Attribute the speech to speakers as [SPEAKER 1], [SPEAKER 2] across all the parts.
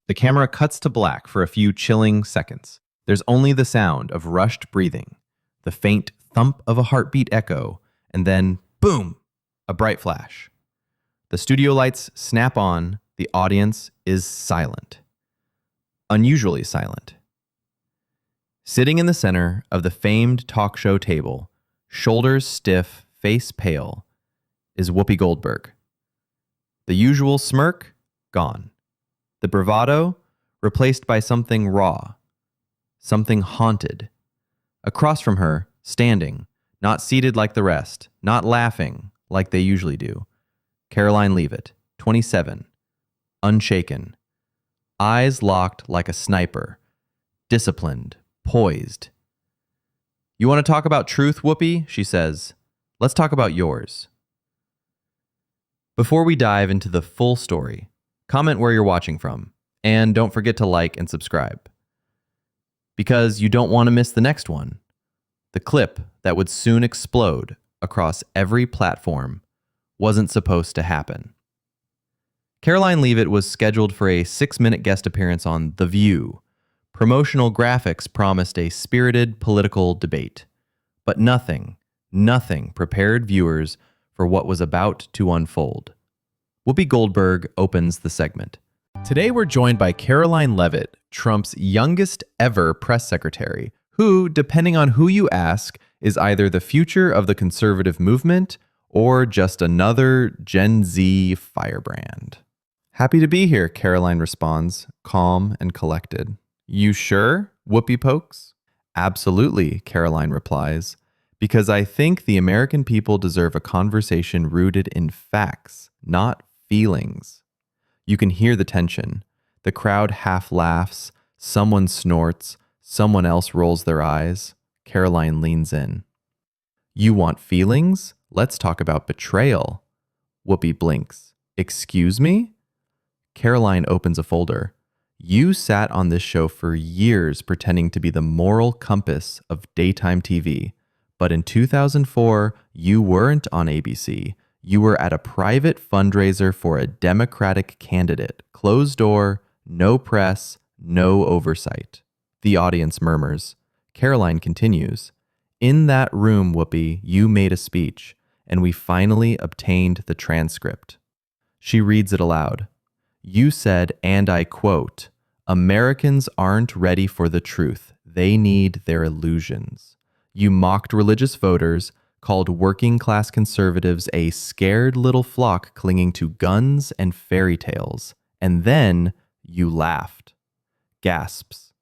[SPEAKER 1] The camera cuts to black for a few chilling seconds. There's only the sound of rushed breathing, the faint thump of a heartbeat echo, and then, boom, a bright flash. The studio lights snap on. The audience is silent. Unusually silent. Sitting in the center of the famed talk show table, shoulders stiff, face pale, is Whoopi Goldberg. The usual smirk, gone. The bravado, replaced by something raw, something haunted. Across from her, standing, not seated like the rest, not laughing like they usually do, Karoline Leavitt, 27, unshaken, eyes locked like a sniper, disciplined, poised. "You want to talk about truth, Whoopi?" she says. "Let's talk about yours." Before we dive into the full story, comment where you're watching from, and don't forget to like and subscribe. Because you don't want to miss the next one, the clip that would soon explode across every platform wasn't supposed to happen. Karoline Leavitt was scheduled for a 6-minute guest appearance on The View. Promotional graphics promised a spirited political debate, but nothing prepared viewers for what was about to unfold. Whoopi Goldberg opens the segment. Today we're joined by Karoline Leavitt, Trump's youngest ever press secretary, who, depending on who you ask, is either the future of the conservative movement or just another Gen Z firebrand. "Happy to be here," Karoline responds, calm and collected. "You sure?" Whoopi pokes. "Absolutely," Karoline replies, "because I think the American people deserve a conversation rooted in facts, not feelings." You can hear the tension. The crowd half laughs, someone snorts, someone else rolls their eyes. Karoline leans in. "You want feelings? Let's talk about betrayal." Whoopi blinks. "Excuse me?" Karoline opens a folder. "You sat on this show for years pretending to be the moral compass of daytime TV. But in 2004, you weren't on ABC. You were at a private fundraiser for a Democratic candidate. Closed door, no press, no oversight." The audience murmurs. Karoline continues. "In that room, Whoopi, you made a speech, and we finally obtained the transcript." She reads it aloud. "You said, and I quote, 'Americans aren't ready for the truth. They need their illusions.' You mocked religious voters, called working-class conservatives a scared little flock clinging to guns and fairy tales. And then you laughed." Gasps.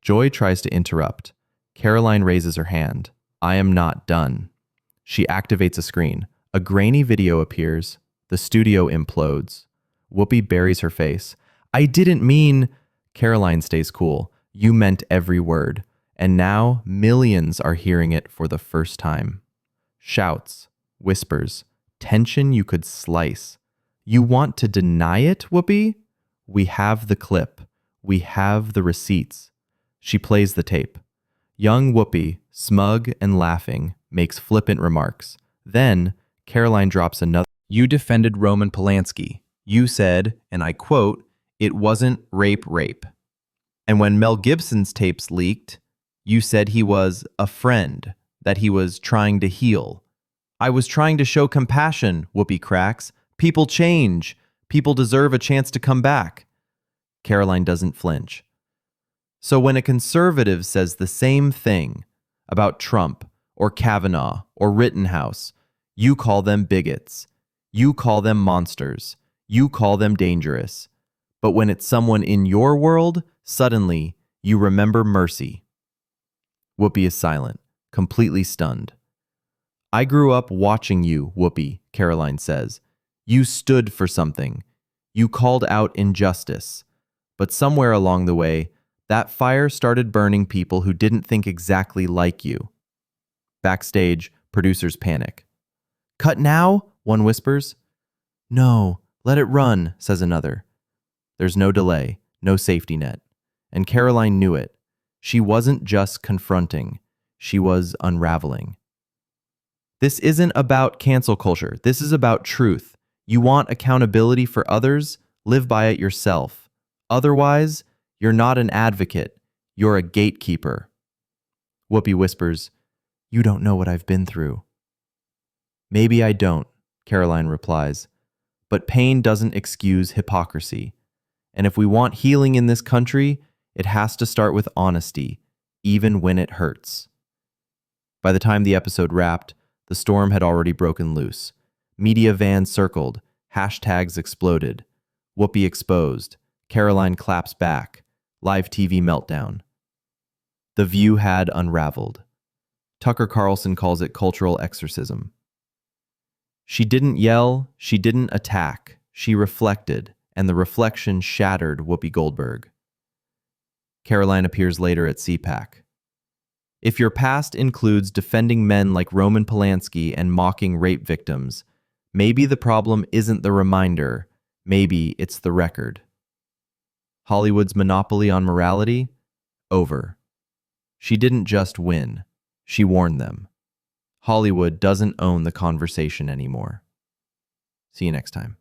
[SPEAKER 1] Joy tries to interrupt. Karoline raises her hand. "I am not done." She activates a screen. A grainy video appears. The studio implodes. Whoopi buries her face. "I didn't mean..." Karoline stays cool. "You meant every word. And now millions are hearing it for the first time." Shouts, whispers, tension you could slice. "You want to deny it, Whoopi? We have the clip. We have the receipts." She plays the tape. Young Whoopi, smug and laughing, makes flippant remarks. Then, Karoline drops another. "You defended Roman Polanski. You said, and I quote, 'It wasn't rape. And when Mel Gibson's tapes leaked, you said he was a friend, that he was trying to heal.' I was trying to show compassion," Whoopi cracks. "People change. People deserve a chance to come back." Karoline doesn't flinch. "So when a conservative says the same thing about Trump or Kavanaugh or Rittenhouse, you call them bigots. You call them monsters. You call them dangerous. But when it's someone in your world, suddenly you remember mercy." Whoopi is silent, completely stunned. "I grew up watching you, Whoopi," Karoline says. "You stood for something. You called out injustice. But somewhere along the way, that fire started burning people who didn't think exactly like you." Backstage, producers panic. "Cut now?" one whispers. "No, let it run," says another. There's no delay, no safety net. And Karoline knew it. She wasn't just confronting. She was unraveling. This isn't about cancel culture. This is about truth. You want accountability for others? Live by it yourself. Otherwise, you're not an advocate, you're a gatekeeper. Whoopi whispers, "You don't know what I've been through." "Maybe I don't," Karoline replies, "but pain doesn't excuse hypocrisy. And if we want healing in this country, it has to start with honesty, even when it hurts." By the time the episode wrapped, the storm had already broken loose. Media vans circled, hashtags exploded, Whoopi exposed, Karoline claps back, live TV meltdown. The View had unraveled. Tucker Carlson calls it cultural exorcism. She didn't yell, she didn't attack, she reflected, and the reflection shattered Whoopi Goldberg. Karoline appears later at CPAC. If your past includes defending men like Roman Polanski and mocking rape victims, maybe the problem isn't the reminder, maybe it's the record. Hollywood's monopoly on morality? Over. She didn't just win, she warned them. Hollywood doesn't own the conversation anymore. See you next time.